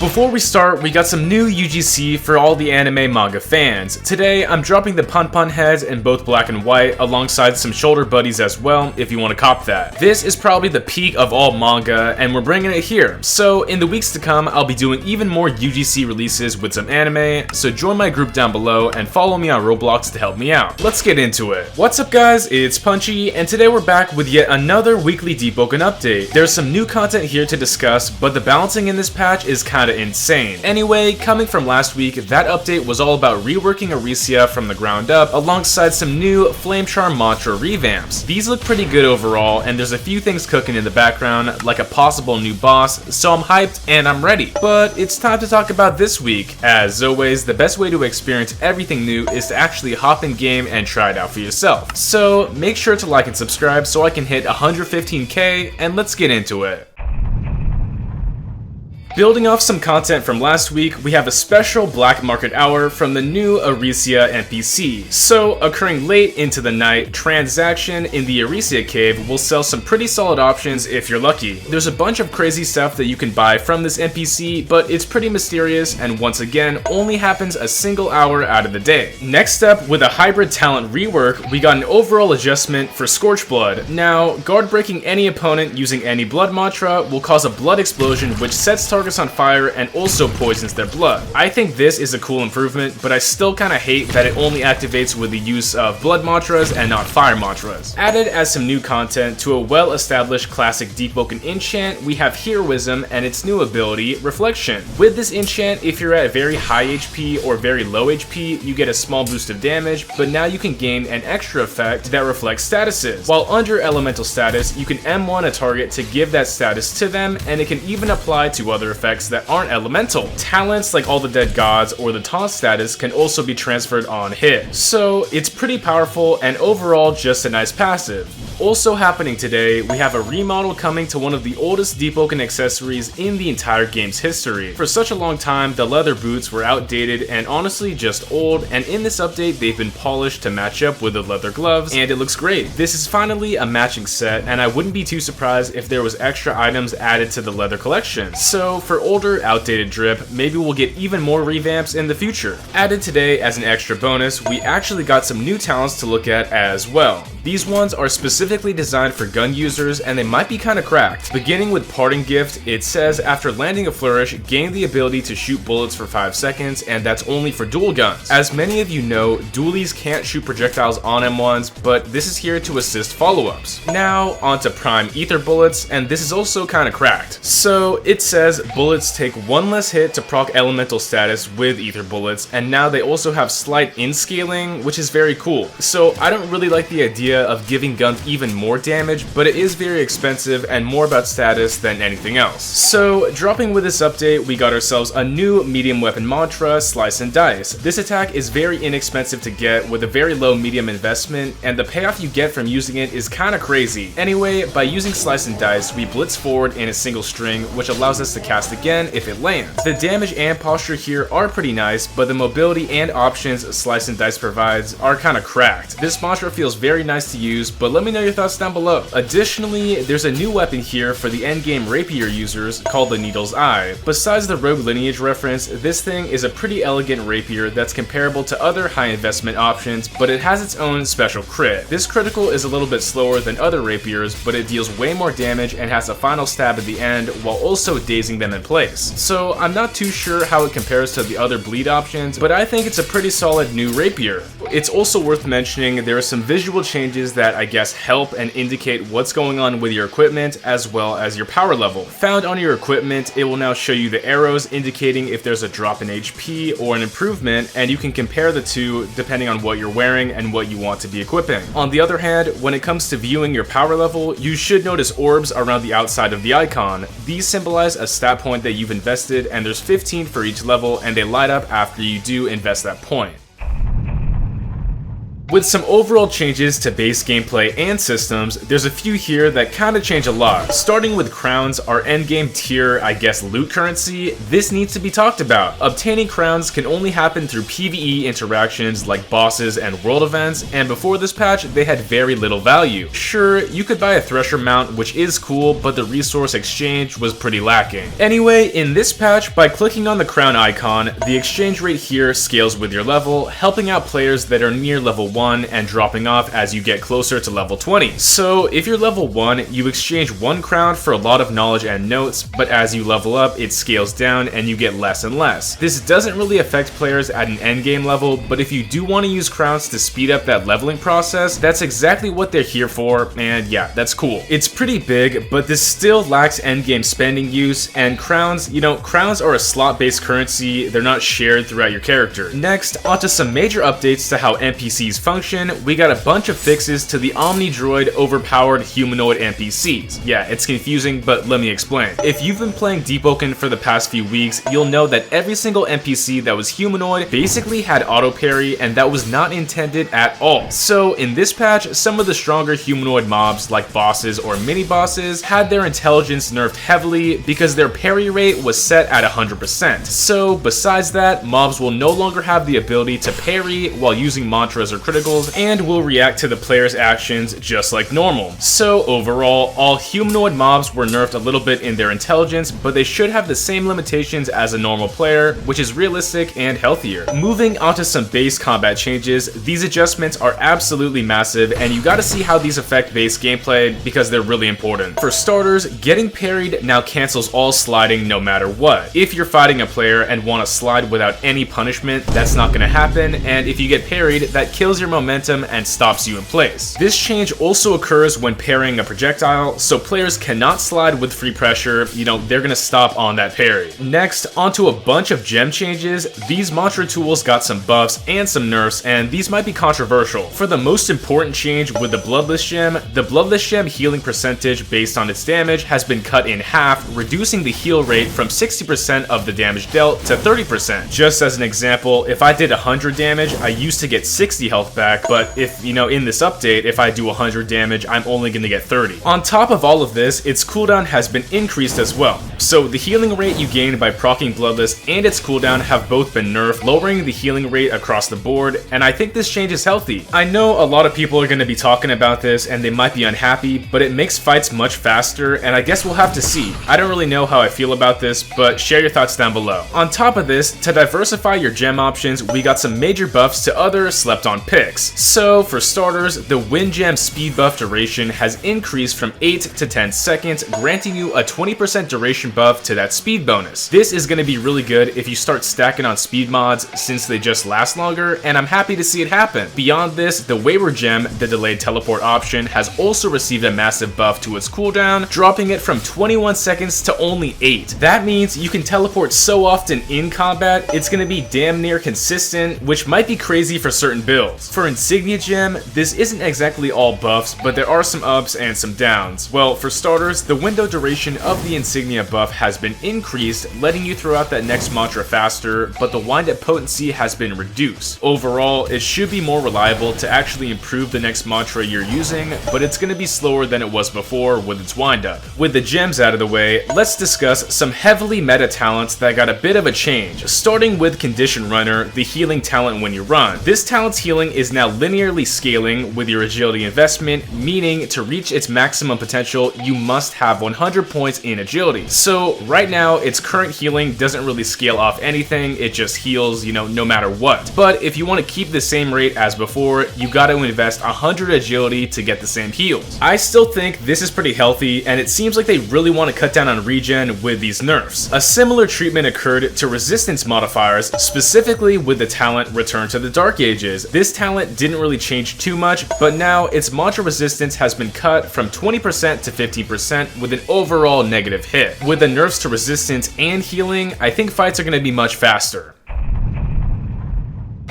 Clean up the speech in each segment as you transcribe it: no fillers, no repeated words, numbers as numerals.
Before we start, we got some new UGC for all the anime manga fans. Today, I'm dropping the Pun Pun heads in both black and white, alongside some shoulder buddies as well, if you want to cop that. This is probably the peak of all manga, and we're bringing it here. So, in the weeks to come, I'll be doing even more UGC releases with some anime, so join my group down below and follow me on Roblox to help me out. Let's get into it. What's up guys, it's Punchy, and today we're back with yet another weekly Deepwoken update. There's some new content here to discuss, but the balancing in this patch is kinda insane. Anyway, coming from last week, that update was all about reworking Arisia from the ground up, alongside some new FLAMECHARM mantra revamps. These look pretty good overall, and there's a few things cooking in the background, like a possible new boss, so I'm hyped and I'm ready. But it's time to talk about this week. As always, the best way to experience everything new is to actually hop in game and try it out for yourself. So make sure to like and subscribe so I can hit 115k, and let's get into it. Building off some content from last week, we have a special black market hour from the new Arisia NPC. So, occurring late into the night, Transaction in the Arisia cave will sell some pretty solid options if you're lucky. There's a bunch of crazy stuff that you can buy from this NPC, but it's pretty mysterious and once again only happens a single hour out of the day. Next up, with a hybrid talent rework, we got an overall adjustment for SCORCHBLOOD. Now, guard breaking any opponent using any blood mantra will cause a blood explosion which sets targets on fire and also poisons their blood. I think this is a cool improvement, but I still kinda hate that it only activates with the use of blood mantras and not fire mantras. Added as some new content to a well-established classic Deepwoken enchant, we have Heroism and its new ability, Reflection. With this enchant, if you're at very high HP or very low HP, you get a small boost of damage, but now you can gain an extra effect that reflects statuses. While under elemental status, you can M1 a target to give that status to them, and it can even apply to other effects that aren't elemental. Talents like All the Dead Gods or the taunt status can also be transferred on hit. So it's pretty powerful and overall just a nice passive. Also happening today, we have a remodel coming to one of the oldest Deepwoken accessories in the entire game's history. For such a long time, the leather boots were outdated and honestly just old, and in this update they've been polished to match up with the leather gloves, and it looks great. This is finally a matching set, and I wouldn't be too surprised if there was extra items added to the leather collection. So for older, outdated drip, maybe we'll get even more revamps in the future. Added today as an extra bonus, we actually got some new talents to look at as well. These ones are specifically designed for gun users, and they might be kinda cracked. Beginning with Parting Gift, it says after landing a flourish, gain the ability to shoot bullets for 5 seconds, and that's only for dual guns. As many of you know, dualies can't shoot projectiles on M1s, but this is here to assist follow-ups. Now, onto Prime Ether Bullets, and this is also kinda cracked. So, it says bullets take 1 less hit to proc elemental status with Ether Bullets, and now they also have slight in-scaling, which is very cool. So, I don't really like the idea of giving guns even more damage, but it is very expensive and more about status than anything else. So, dropping with this update, we got ourselves a new medium weapon mantra, Slice and Dice. This attack is very inexpensive to get with a very low medium investment, and the payoff you get from using it is kinda crazy. Anyway, by using Slice and Dice, we blitz forward in a single string, which allows us to cast again if it lands. The damage and posture here are pretty nice, but the mobility and options Slice and Dice provides are kinda cracked. This mantra feels very nice to use, but let me know your thoughts down below. Additionally, there's a new weapon here for the endgame rapier users called the Needle's Eye. Besides the rogue lineage reference, this thing is a pretty elegant rapier that's comparable to other high investment options, but it has its own special crit. This critical is a little bit slower than other rapiers, but it deals way more damage and has a final stab at the end while also dazing them in place. So I'm not too sure how it compares to the other bleed options, but I think it's a pretty solid new rapier. It's also worth mentioning there are some visual changes that I guess help and indicate what's going on with your equipment as well as your power level. Found on your equipment, it will now show you the arrows indicating if there's a drop in HP or an improvement, and you can compare the two depending on what you're wearing and what you want to be equipping. On the other hand, when it comes to viewing your power level, you should notice orbs around the outside of the icon. These symbolize a stat point that you've invested, and there's 15 for each level, and they light up after you do invest that point. With some overall changes to base gameplay and systems, there's a few here that kinda change a lot. Starting with crowns, our endgame tier, I guess loot currency, this needs to be talked about. Obtaining crowns can only happen through PvE interactions like bosses and world events, and before this patch, they had very little value. Sure, you could buy a thresher mount, which is cool, but the resource exchange was pretty lacking. Anyway, in this patch, by clicking on the crown icon, the exchange rate here scales with your level, helping out players that are near level 1 and dropping off as you get closer to level 20. So if you're level 1, you exchange 1 crown for a lot of knowledge and notes, but as you level up, it scales down and you get less and less. This doesn't really affect players at an endgame level, but if you do want to use crowns to speed up that leveling process, that's exactly what they're here for, and yeah, that's cool. It's pretty big, but this still lacks endgame spending use, and crowns, crowns are a slot-based currency, they're not shared throughout your character. Next, onto some major updates to how NPCs function. We got a bunch of fixes to the Omni-Droid overpowered humanoid NPCs. Yeah, it's confusing, but let me explain. If you've been playing Deepwoken for the past few weeks, you'll know that every single NPC that was humanoid basically had auto parry, and that was not intended at all. So in this patch, some of the stronger humanoid mobs like bosses or mini bosses had their intelligence nerfed heavily because their parry rate was set at 100%. So besides that, mobs will no longer have the ability to parry while using mantras or criticals and will react to the player's actions just like normal. So overall, all humanoid mobs were nerfed a little bit in their intelligence, but they should have the same limitations as a normal player, which is realistic and healthier. Moving on to some base combat changes, these adjustments are absolutely massive, and you gotta see how these affect base gameplay because they're really important. For starters, getting parried now cancels all sliding no matter what. If you're fighting a player and want to slide without any punishment, that's not gonna happen, and if you get parried, that kills your momentum and stops you in place. This change also occurs when parrying a projectile, so players cannot slide with free pressure, they're gonna stop on that parry. Next, onto a bunch of gem changes. These mantra tools got some buffs and some nerfs, and these might be controversial. For the most important change with the Bloodless gem, the Bloodless gem healing percentage based on its damage has been cut in half, reducing the heal rate from 60% of the damage dealt to 30%. Just as an example, if I did 100 damage, I used to get 60 health back, but if, in this update, if I do 100 damage, I'm only gonna get 30. On top of all of this, its cooldown has been increased as well. So the healing rate you gain by proccing Bloodless and its cooldown have both been nerfed, lowering the healing rate across the board, and I think this change is healthy. I know a lot of people are gonna be talking about this and they might be unhappy, but it makes fights much faster, and I guess we'll have to see. I don't really know how I feel about this, but share your thoughts down below. On top of this, to diversify your gem options, we got some major buffs to other slept-on picks. So for starters, the Wind Gem speed buff duration has increased from 8 to 10 seconds, granting you a 20% duration buff to that speed bonus. This is going to be really good if you start stacking on speed mods since they just last longer, and I'm happy to see it happen. Beyond this, the Wayward Gem, the delayed teleport option, has also received a massive buff to its cooldown, dropping it from 21 seconds to only 8. That means you can teleport so often in combat, it's going to be damn near consistent, which might be crazy for certain builds. For Insignia Gem, this isn't exactly all buffs, but there are some ups and some downs. Well, for starters, the window duration of the Insignia buff has been increased, letting you throw out that next mantra faster, but the wind-up potency has been reduced. Overall, it should be more reliable to actually improve the next mantra you're using, but it's going to be slower than it was before with its wind-up. With the gems out of the way, let's discuss some heavily meta talents that got a bit of a change, starting with Condition Runner, the healing talent when you run. This talent's healing is now linearly scaling with your agility investment, meaning to reach its maximum potential, you must have 100 points in agility. So right now, its current healing doesn't really scale off anything, it just heals, no matter what. But if you want to keep the same rate as before, you gotta invest 100 agility to get the same heals. I still think this is pretty healthy, and it seems like they really want to cut down on regen with these nerfs. A similar treatment occurred to resistance modifiers, specifically with the talent Return to the Dark Ages. This talent didn't really change too much, but now its mantra resistance has been cut from 20% to 15% with an overall negative hit. With the nerfs to resistance and healing, I think fights are going to be much faster.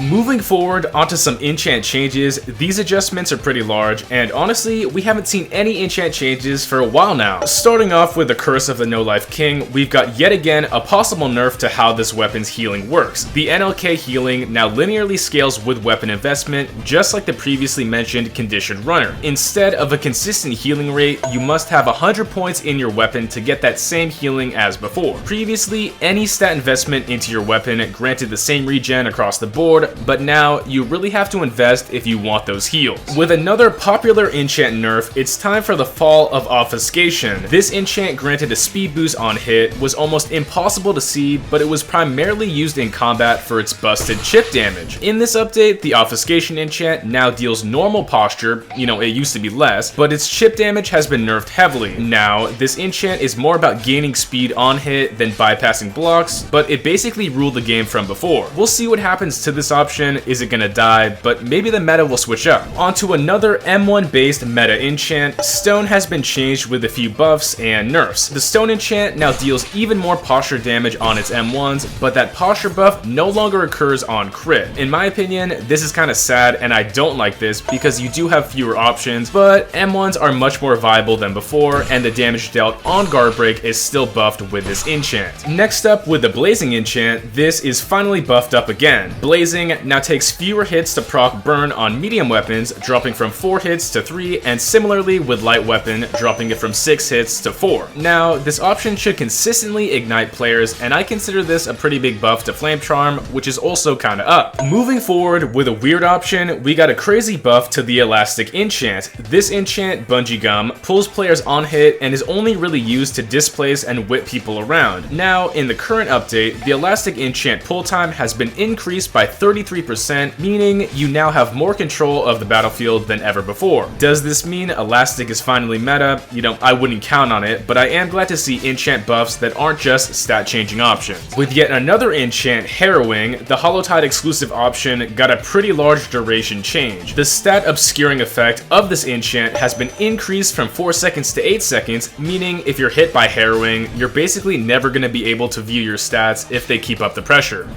Moving forward onto some enchant changes, these adjustments are pretty large, and honestly, we haven't seen any enchant changes for a while now. Starting off with the Curse of the No Life King, we've got yet again a possible nerf to how this weapon's healing works. The NLK healing now linearly scales with weapon investment, just like the previously mentioned Conditioned Runner. Instead of a consistent healing rate, you must have 100 points in your weapon to get that same healing as before. Previously, any stat investment into your weapon granted the same regen across the board, but now you really have to invest if you want those heals. With another popular enchant nerf, it's time for the fall of Obfuscation. This enchant granted a speed boost on hit, was almost impossible to see, but it was primarily used in combat for its busted chip damage. In this update, the Obfuscation enchant now deals normal posture, it used to be less, but its chip damage has been nerfed heavily. Now, this enchant is more about gaining speed on hit than bypassing blocks, but it basically ruled the game from before. We'll see what happens to this option. Is it gonna die? But maybe the meta will switch up. Onto another M1 based meta enchant, Stone has been changed with a few buffs and nerfs. The Stone enchant now deals even more posture damage on its M1s, but that posture buff no longer occurs on crit. In my opinion, this is kind of sad, and I don't like this because you do have fewer options, but M1s are much more viable than before, and the damage dealt on guard break is still buffed with this enchant. Next up, with the Blazing enchant, this is finally buffed up again. Blazing now takes fewer hits to proc burn on medium weapons, dropping from 4 hits to 3, and similarly with light weapon, dropping it from 6 hits to 4. Now, this option should consistently ignite players, and I consider this a pretty big buff to FLAMECHARM, which is also kinda up. Moving forward with a weird option, we got a crazy buff to the Elastic enchant. This enchant, Bungee Gum, pulls players on hit and is only really used to displace and whip people around. Now, in the current update, the Elastic enchant pull time has been increased by 33%, meaning you now have more control of the battlefield than ever before. Does this mean Elastic is finally meta? I wouldn't count on it, but I am glad to see enchant buffs that aren't just stat changing options. With yet another enchant, Harrowing, the Holotide exclusive option got a pretty large duration change. The stat obscuring effect of this enchant has been increased from 4 seconds to 8 seconds, meaning if you're hit by Harrowing, you're basically never going to be able to view your stats if they keep up the pressure.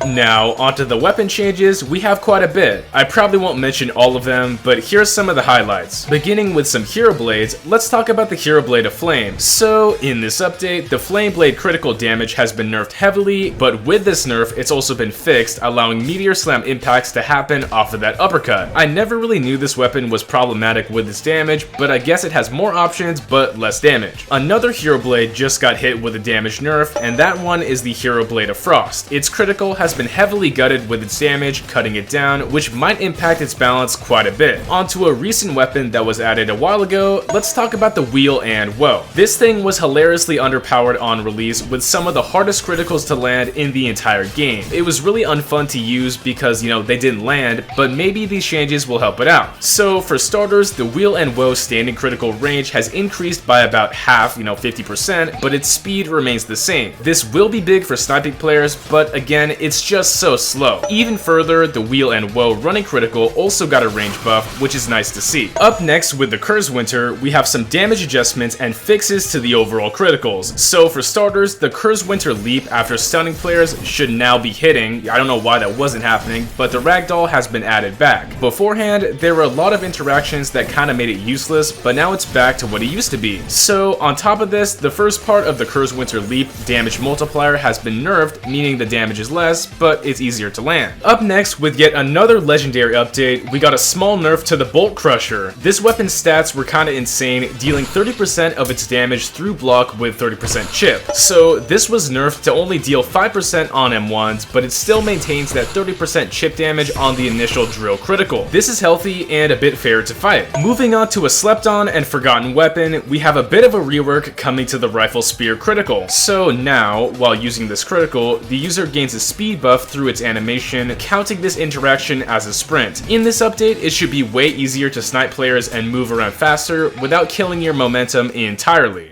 Now, onto the weapon changes, we have quite a bit. I probably won't mention all of them, but here's some of the highlights. Beginning with some hero blades, let's talk about the hero blade of flame. So, in this update, the flame blade critical damage has been nerfed heavily, but with this nerf, it's also been fixed, allowing meteor slam impacts to happen off of that uppercut. I never really knew this weapon was problematic with its damage, but I guess it has more options, but less damage. Another hero blade just got hit with a damage nerf, and that one is the hero blade of frost. Its critical has been heavily gutted with its damage, cutting it down, which might impact its balance quite a bit. Onto a recent weapon that was added a while ago, let's talk about the WEAL and Whoa. This thing was hilariously underpowered on release with some of the hardest criticals to land in the entire game. It was really unfun to use because, they didn't land, but maybe these changes will help it out. So for starters, the WEAL and Whoa standing critical range has increased by about half, 50%, but its speed remains the same. This will be big for sniping players, but again, it's just so slow. Even further, the WEAL and Whoa running critical also got a range buff, which is nice to see. Up next with the KYRSWYNTER, we have some damage adjustments and fixes to the overall criticals. So for starters, the KYRSWYNTER leap after stunning players should now be hitting. I don't know why that wasn't happening, but the ragdoll has been added back. Beforehand, there were a lot of interactions that kind of made it useless, but now it's back to what it used to be. So on top of this, the first part of the KYRSWYNTER leap damage multiplier has been nerfed, meaning the damage is less, but it's easier to land. Up next, with yet another legendary update, we got a small nerf to the BOLTCRUSHER. This weapon's stats were kinda insane, dealing 30% of its damage through block with 30% chip. So this was nerfed to only deal 5% on M1s, but it still maintains that 30% chip damage on the initial drill critical. This is healthy and a bit fair to fight. Moving on to a slept on and forgotten weapon, we have a bit of a rework coming to the rifle spear critical. So now, while using this critical, the user gains a speed buff through its animation, counting this interaction as a sprint. In this update, it should be way easier to snipe players and move around faster without killing your momentum entirely.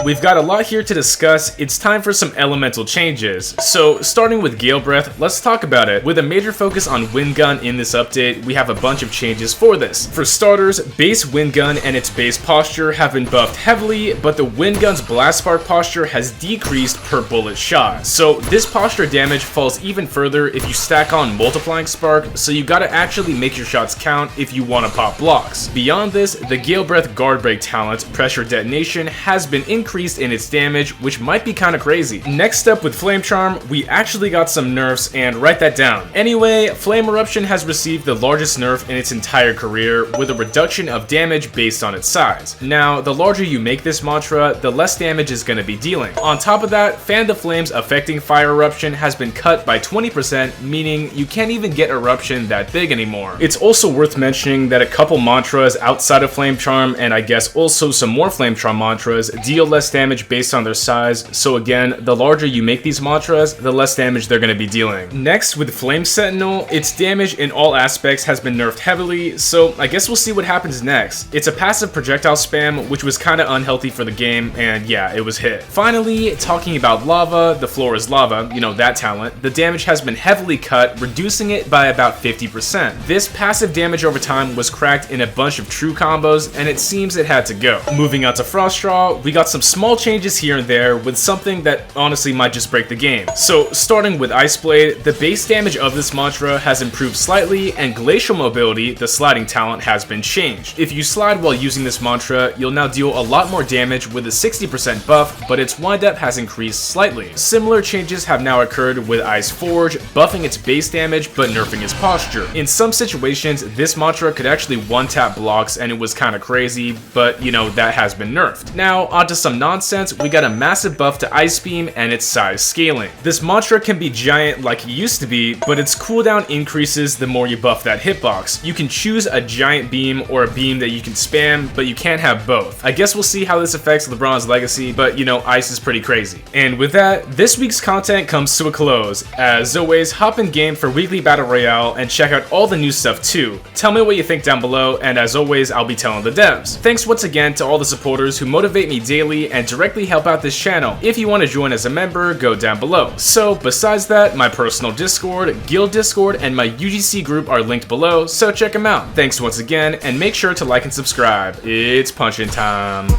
We've got a lot here to discuss. It's time for some elemental changes. So starting with Gale Breath, let's talk about it. With a major focus on Wind Gun in this update, we have a bunch of changes for this. For starters, base Wind Gun and its base posture have been buffed heavily, but the Wind Gun's blast spark posture has decreased per bullet shot. So this posture damage falls even further if you stack on multiplying spark, so you gotta actually make your shots count if you wanna pop blocks. Beyond this, the Gale Breath guard break talent, Pressure Detonation, has been increased in its damage, which might be kinda crazy. Next up with FLAMECHARM, we actually got some nerfs, and write that down. Anyway, Flame Eruption has received the largest nerf in its entire career, with a reduction of damage based on its size. Now, the larger you make this mantra, the less damage is gonna be dealing. On top of that, Fan the Flames affecting Fire Eruption has been cut by 20%, meaning you can't even get Eruption that big anymore. It's also worth mentioning that a couple mantras outside of FLAMECHARM, and I guess also some more FLAMECHARM mantras, deal less damage based on their size, so again, the larger you make these mantras, the less damage they're gonna be dealing. Next, with Flame Sentinel, its damage in all aspects has been nerfed heavily, so I guess we'll see what happens next. It's a passive projectile spam, which was kinda unhealthy for the game, and yeah, it was hit. Finally, talking about Lava, the floor is lava, you know, that talent, the damage has been heavily cut, reducing it by about 50%. This passive damage over time was cracked in a bunch of true combos, and it seems it had to go. Moving on to FROSTDRAW, we got some small changes here and there with something that honestly might just break the game. So starting with Ice Blade, the base damage of this mantra has improved slightly, and Glacial Mobility, the sliding talent, has been changed. If you slide while using this mantra, you'll now deal a lot more damage with a 60% buff, but its windup has increased slightly. Similar changes have now occurred with Ice Forge, buffing its base damage but nerfing its posture. In some situations, this mantra could actually one-tap blocks, and it was kinda crazy, but you know, that has been nerfed. Now, onto some nonsense, we got a massive buff to Ice Beam and its size scaling. This mantra can be giant like it used to be, but its cooldown increases the more you buff that hitbox. You can choose a giant beam or a beam that you can spam, but you can't have both. I guess we'll see how this affects LeBron's legacy, but you know, Ice is pretty crazy. And with that, this week's content comes to a close. As always, hop in game for weekly Battle Royale and check out all the new stuff too. Tell me what you think down below, and as always, I'll be telling the devs. Thanks once again to all the supporters who motivate me daily and directly help out this channel. If you want to join as a member, go down below. So besides that, my personal Discord, Guild Discord, and my UGC group are linked below, so check them out. Thanks once again, and make sure to like and subscribe. It's punchin' time.